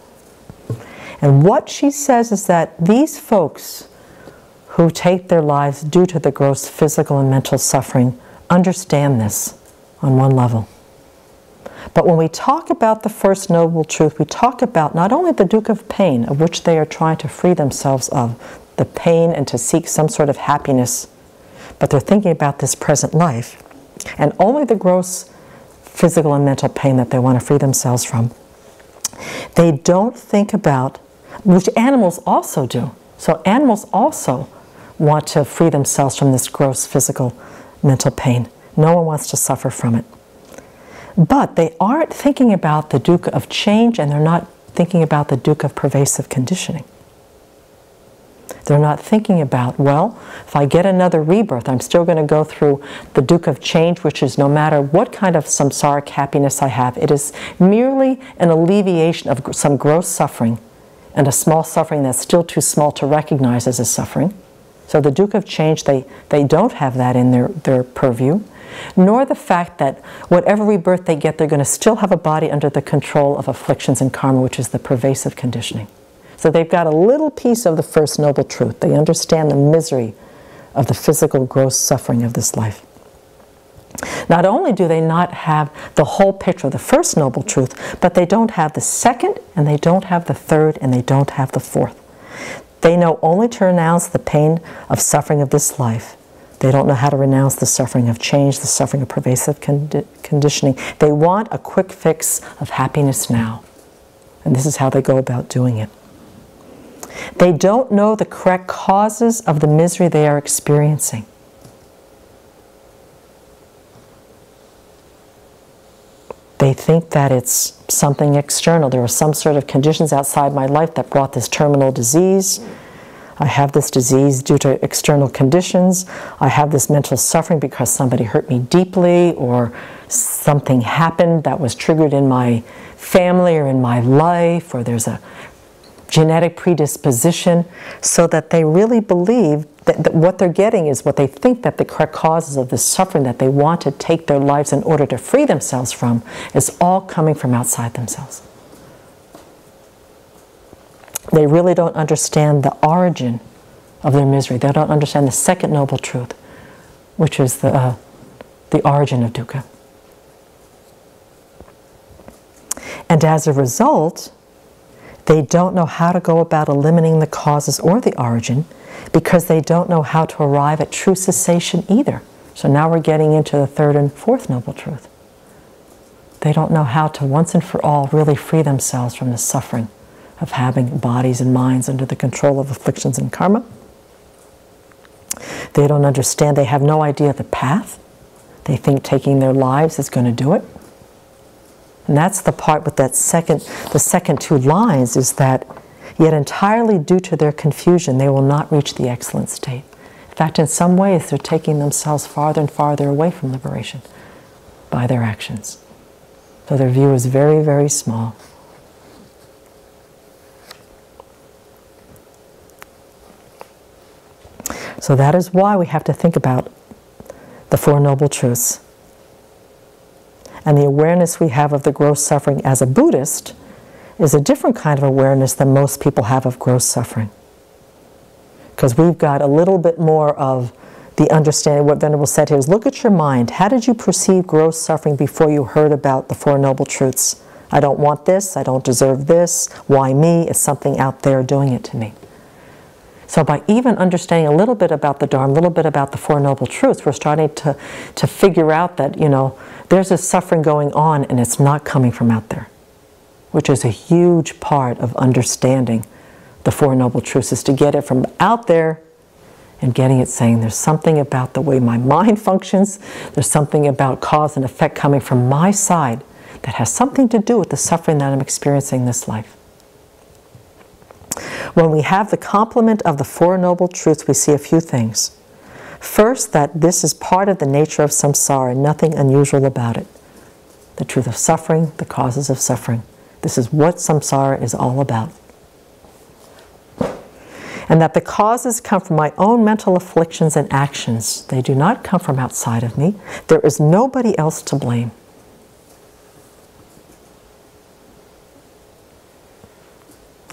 And what she says is that these folks who take their lives due to the gross physical and mental suffering understand this on one level. But when we talk about the first noble truth, we talk about not only the dukkha of pain, of which they are trying to free themselves of, the pain and to seek some sort of happiness, but they're thinking about this present life, and only the gross physical and mental pain that they want to free themselves from. They don't think about, which animals also do. So animals also want to free themselves from this gross physical mental pain. No one wants to suffer from it. But they aren't thinking about the dukkha of change, and they're not thinking about the dukkha of pervasive conditioning. They're not thinking about, well, if I get another rebirth, I'm still going to go through the dukkha of change, which is no matter what kind of samsaric happiness I have, it is merely an alleviation of some gross suffering, and a small suffering that's still too small to recognize as a suffering. So the dukkha of change, they don't have that in their purview, nor the fact that whatever rebirth they get, they're going to still have a body under the control of afflictions and karma, which is the pervasive conditioning. So they've got a little piece of the first noble truth. They understand the misery of the physical gross suffering of this life. Not only do they not have the whole picture of the first noble truth, but they don't have the second, and they don't have the third, and they don't have the fourth. They know only to renounce the pain of suffering of this life. They don't know how to renounce the suffering of change, the suffering of pervasive conditioning. They want a quick fix of happiness now. And this is how they go about doing it. They don't know the correct causes of the misery they are experiencing. They think that it's something external. There are some sort of conditions outside my life that brought this terminal disease. I have this disease due to external conditions. I have this mental suffering because somebody hurt me deeply, or something happened that was triggered in my family or in my life, or there's a genetic predisposition, so that they really believe that what they're getting is what they think that the correct causes of the suffering that they want to take their lives in order to free themselves from is all coming from outside themselves. They really don't understand the origin of their misery. They don't understand the second noble truth, which is the origin of dukkha. And as a result, they don't know how to go about eliminating the causes or the origin, because they don't know how to arrive at true cessation either. So now we're getting into the third and fourth noble truth. They don't know how to once and for all really free themselves from the suffering of having bodies and minds under the control of afflictions and karma. They don't understand, they have no idea of the path. They think taking their lives is going to do it. And that's the part with that the second two lines is that, yet entirely due to their confusion, they will not reach the excellent state. In fact, in some ways, they're taking themselves farther and farther away from liberation by their actions. So their view is very, very small. So that is why we have to think about the Four Noble Truths. And the awareness we have of the gross suffering as a Buddhist is a different kind of awareness than most people have of gross suffering. Because we've got a little bit more of the understanding. What Venerable said here is, look at your mind. How did you perceive gross suffering before you heard about the Four Noble Truths? I don't want this, I don't deserve this, why me? It's something out there doing it to me. So by even understanding a little bit about the Dharma, a little bit about the Four Noble Truths, we're starting to figure out that, you know, there's a suffering going on and it's not coming from out there, which is a huge part of understanding the Four Noble Truths, is to get it from out there and getting it saying there's something about the way my mind functions, there's something about cause and effect coming from my side that has something to do with the suffering that I'm experiencing in this life. When we have the complement of the Four Noble Truths, we see a few things. First, that this is part of the nature of samsara, nothing unusual about it. The truth of suffering, the causes of suffering. This is what samsara is all about. And that the causes come from my own mental afflictions and actions. They do not come from outside of me. There is nobody else to blame.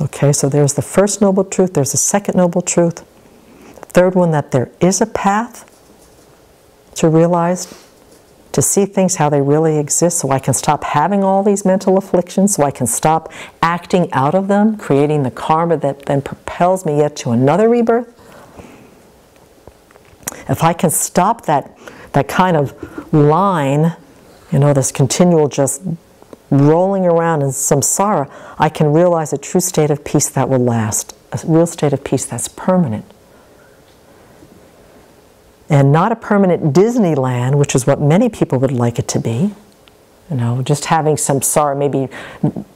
Okay, so there's the first noble truth, there's the second noble truth. The third one, that there is a path to realize, to see things how they really exist, so I can stop having all these mental afflictions, so I can stop acting out of them, creating the karma that then propels me yet to another rebirth. If I can stop that kind of line, you know, this continual just rolling around in samsara, I can realize a true state of peace that will last, a real state of peace that's permanent. And not a permanent Disneyland, which is what many people would like it to be. You know, just having samsara, maybe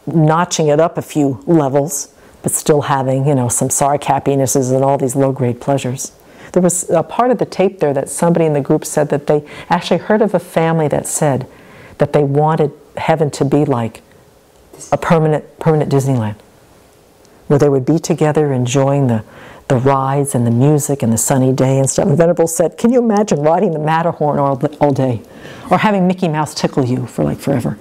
notching it up a few levels, but still having, you know, samsaric happinesses and all these low-grade pleasures. There was a part of the tape there that somebody in the group said that they actually heard of a family that said that they wanted heaven to be like a permanent Disneyland, where they would be together enjoying the rides and the music and the sunny day and stuff. And Venerable said, can you imagine riding the Matterhorn all day, or having Mickey Mouse tickle you for like forever?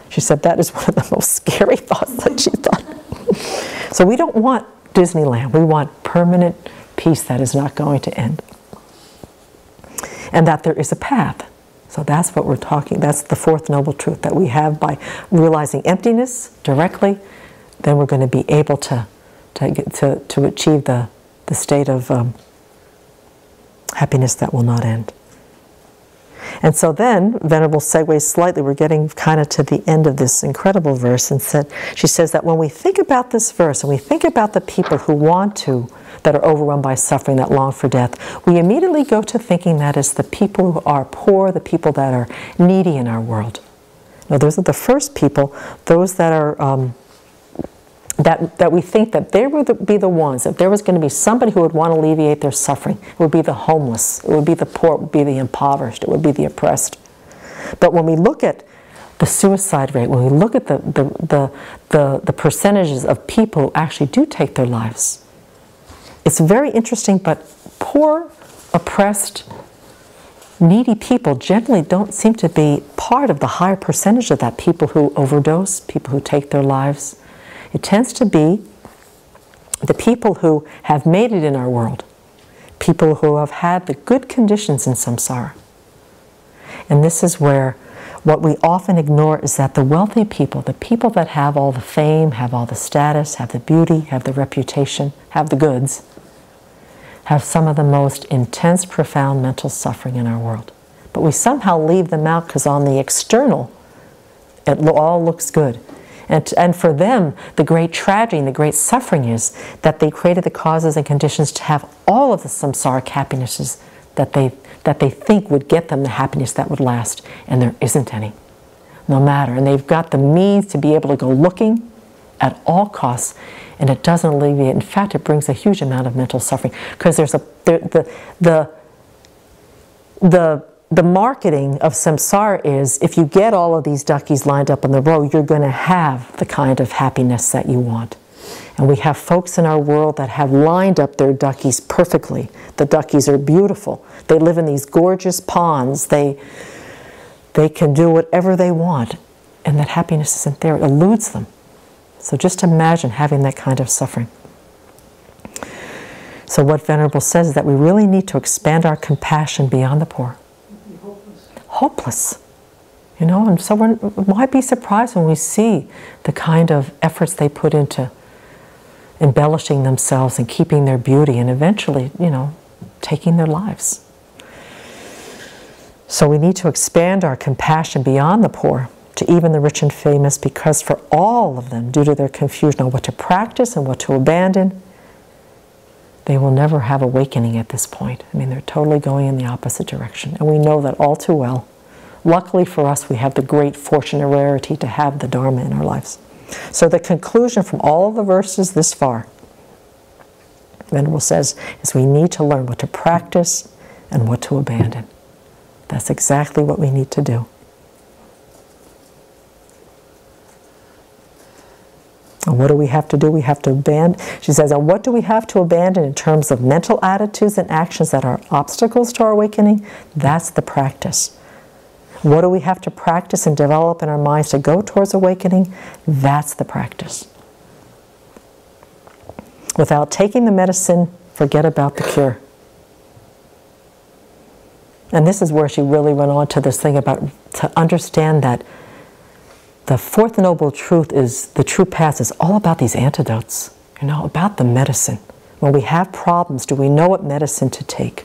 She said that is one of the most scary thoughts that she thought. So we don't want Disneyland. We want permanent peace that is not going to end. And that there is a path. So that's what we're talking, that's the fourth noble truth, that we have by realizing emptiness directly, then we're going to be able to achieve the state of happiness that will not end. And so then, Venerable segues slightly, we're getting kind of to the end of this incredible verse, and she says that when we think about this verse, and we think about the people who want to, that are overrun by suffering, that long for death, we immediately go to thinking that it's the people who are poor, the people that are needy in our world. Now, those are the first people, those that are, that we think that they would be the ones, if there was going to be somebody who would want to alleviate their suffering, it would be the homeless, it would be the poor, it would be the impoverished, it would be the oppressed. But when we look at the suicide rate, when we look at the percentages of people who actually do take their lives, it's very interesting, but poor, oppressed, needy people generally don't seem to be part of the higher percentage of that. People who overdose, people who take their lives. It tends to be the people who have made it in our world, people who have had the good conditions in samsara. And this is where what we often ignore is that the wealthy people, the people that have all the fame, have all the status, have the beauty, have the reputation, have the goods, have some of the most intense, profound mental suffering in our world. But we somehow leave them out because on the external, it all looks good. And for them, the great tragedy and the great suffering is that they created the causes and conditions to have all of the samsaric happinesses that they that they think would get them the happiness that would last, and there isn't any, no matter. And they've got the means to be able to go looking at all costs, and it doesn't alleviate. In fact, it brings a huge amount of mental suffering, because there's the marketing of samsara is, if you get all of these duckies lined up in the row, you're going to have the kind of happiness that you want. And we have folks in our world that have lined up their duckies perfectly. The duckies are beautiful. They live in these gorgeous ponds. They can do whatever they want, and that happiness isn't there. It eludes them. So just imagine having that kind of suffering. So what Venerable says is that we really need to expand our compassion beyond the poor. Hopeless. You know, and so why be surprised when we see the kind of efforts they put into embellishing themselves and keeping their beauty, and eventually, you know, taking their lives. So we need to expand our compassion beyond the poor to even the rich and famous, because for all of them, due to their confusion on what to practice and what to abandon, they will never have awakening at this point. I mean, they're totally going in the opposite direction, and we know that all too well. Luckily for us, we have the great fortune and rarity to have the Dharma in our lives. So the conclusion from all of the verses this far, Venerable says, is we need to learn what to practice and what to abandon. That's exactly what we need to do. And what do we have to do? We have to abandon. She says, and what do we have to abandon in terms of mental attitudes and actions that are obstacles to our awakening? That's the practice. What do we have to practice and develop in our minds to go towards awakening? That's the practice. Without taking the medicine, forget about the cure. And this is where she really went on to this thing about, to understand that the fourth noble truth is, the true path is all about these antidotes, you know, about the medicine. When we have problems, do we know what medicine to take?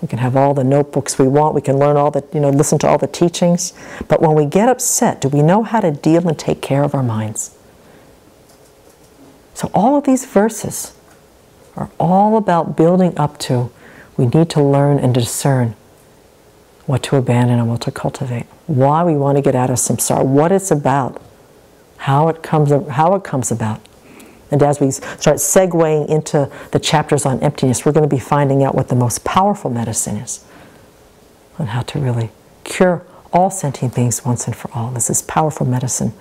We can have all the notebooks we want, we can learn all the, you know, listen to all the teachings. But when we get upset, do we know how to deal and take care of our minds? So all of these verses are all about building up to, we need to learn and discern what to abandon and what to cultivate. Why we want to get out of samsara, what it's about, how it comes about. And as we start segueing into the chapters on emptiness, we're going to be finding out what the most powerful medicine is, on how to really cure all sentient beings once and for all. This is powerful medicine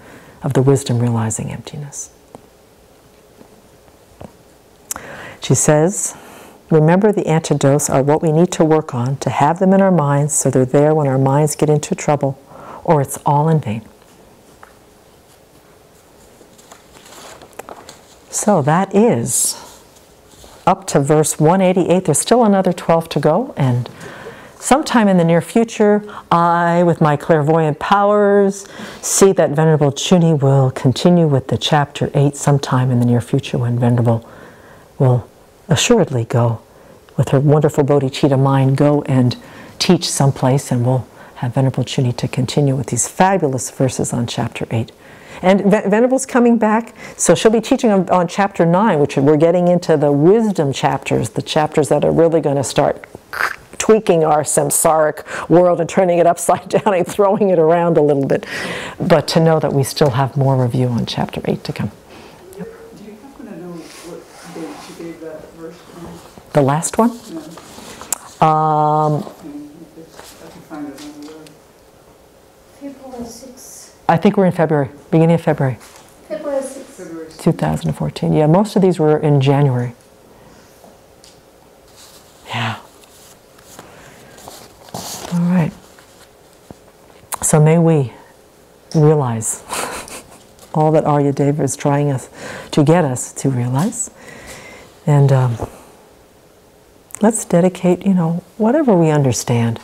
of the wisdom realizing emptiness. She says, remember, the antidotes are what we need to work on, to have them in our minds so they're there when our minds get into trouble, or it's all in vain. So that is up to verse 188. There's still another 12 to go, and sometime in the near future, I, with my clairvoyant powers, see that Venerable Chuni will continue with the chapter 8 sometime in the near future, when Venerable will assuredly go with her wonderful bodhicitta mind, go and teach someplace, and we'll have Venerable Chuni to continue with these fabulous verses on chapter 8. And Venerable's coming back, so she'll be teaching on chapter 9, which we're getting into the wisdom chapters, the chapters that are really going to start tweaking our samsaric world and turning it upside down and throwing it around a little bit. But to know that we still have more review on chapter 8 to come. Yep. Do you happen to know what date she gave that verse on? The last one? Yeah. I can find it on the web. February 6th. I think we're in February, beginning of February. February 6th. 2014. Yeah, most of these were in January. Yeah. All right. So may we realize all that Aryadeva is trying to get us to realize. And let's dedicate, you know, whatever we understand.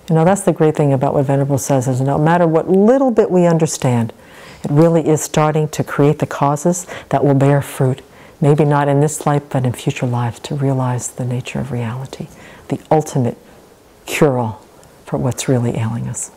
You know, that's the great thing about what Venerable says, is no matter what little bit we understand, it really is starting to create the causes that will bear fruit. Maybe not in this life, but in future lives, to realize the nature of reality, the ultimate cure-all for what's really ailing us.